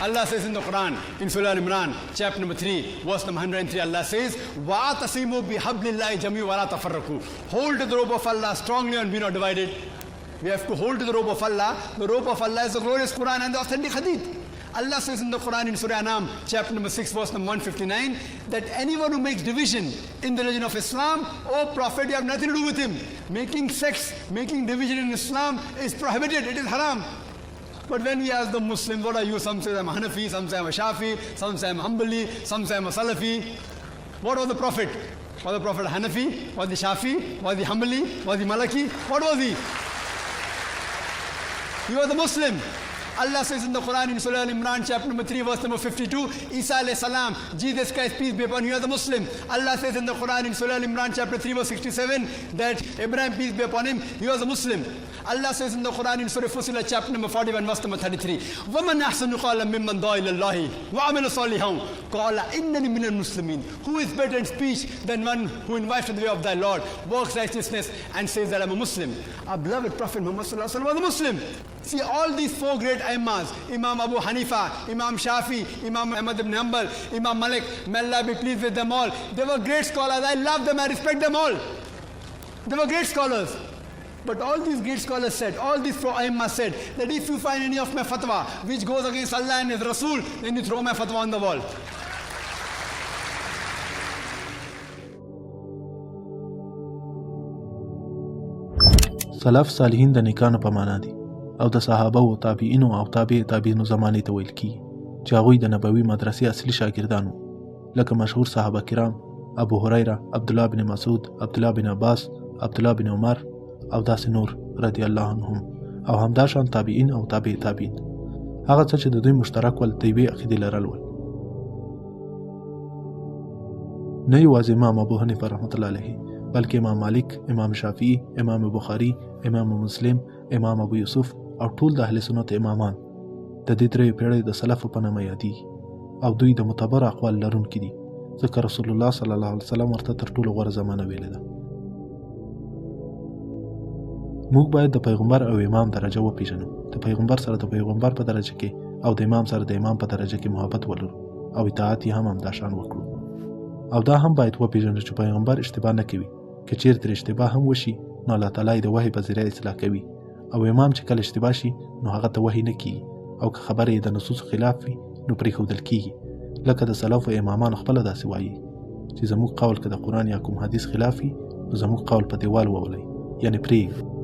Allah says in the Quran, in Surah Al-Imran, chapter number 3, verse number 103, Allah says, وَاعْتَصِمُوا بِحَبْلِ اللَّهِ جَمِيعًا وَلَا تَفَرَّقُوا. Hold to the rope of Allah strongly and be not divided. We have to hold to the rope of Allah. The rope of Allah is the glorious Quran and the authentic Hadith. Allah says in the Quran in Surah Anam, chapter number 6, verse number 159, that anyone who makes division in the religion of Islam, oh Prophet, you have nothing to do with him. Making sex, making division in Islam is prohibited, it is haram. But when we ask the Muslims, what are you? Some say I'm Hanafi, some say I'm a Shafi, some say I'm Hanbali, some say I'm a Salafi. What was the Prophet? Was the Prophet Hanafi? Was he Shafi? Was he Hanbali? Was he Malaki? What was he? He was the Muslim. Allah says in the Quran in Surah Al-Imran, chapter number 3, verse number 52, Isa alayhi salam, Jesus Christ, peace be upon you, you are the Muslim. Allah says in the Quran in Surah Al-Imran, chapter 3, verse 67, that Ibrahim, peace be upon him, he was a Muslim. Allah says in the Quran in Surah Fussilat, chapter number 41, verse number 33, وَمَنْ أَحْسَنُ قَالًا مِمَّنْ دَعَا إِلَى اللَّهِ وَعَمِلَ صَالِحًا قَالَ إِنَّنِي مِنَ الْمُسْلِمِينَ. Who is better in speech than one who invites to the way of thy Lord, works righteousness, and says that I'm a Muslim? Our beloved Prophet Muhammad sallallahu alaihi wasallam was a Muslim. See, all these four great Aimmas, Imam Abu Hanifa, Imam Shafi, Imam Ahmad ibn Hanbal, Imam Malik, may Allah be pleased with them all. They were great scholars. I love them, I respect them all. They were great scholars. But all these great scholars said, all these four Aimmas said, that if you find any of my fatwa which goes against Allah and His Rasul, then you throw my fatwa on the wall. سلف صالحین د نیکانو په معنا دي او د صحابه او تابعینو او تابع تابعینو زمانه ته ویل کی چې هغوی د نبوي مدرسې اصلي شاګردان وو لکه مشهور صحابه کرام ابو هريره عبد الله بن مسعود عبد الله بن عباس عبد الله بن عمر او داسې نور رضی الله عنهم او همداشان تابعین او تابع تابعین هغه څه چې د دوی مشترک ول د یوې عقیدې لرل ول نه یوازې امام ابو حنیفه رحمت الله علیه بلکې امام مالک، امام شافعي، امام بخاري، امام مسلم، امام ابو یوسف او ټول د اهل سنت امامان د دې درې پیړۍ د سلفو په نامه یادېږي او دوی د معتبر اقوال لرونکي دي ځکه رسول الله صلی الله علیه وسلم ورته تر ټولو غوره زمانه ویلې ده. موږ باید د پیغمبر او امام درجه وپیژنو، د پیغمبر سره د پیغمبر په درجه کې او د امام سره د امام په درجه کې محبت ولرو او اطاعت یې هم همداشان وکړو. او دا هم باید وپیژنو چې پیغمبر اشتباه نه کوي. که چیرته اشتباه هم وشي نو الله تعالی د وحی په ذریعه اصلاح کوي او امام چې کله اشتباه شي نو هغه ته وحی نه کیږي او که خبره یې د نصوص خلاف وي نو پرېښودل کیږي لکه د سلفو امامانو خپله داسې وایي چې زموږ قول که د قرآن یا کوم حدیث خلاف وي نو زموږ قول په دیوال وولئ یعنې پرېږدئ.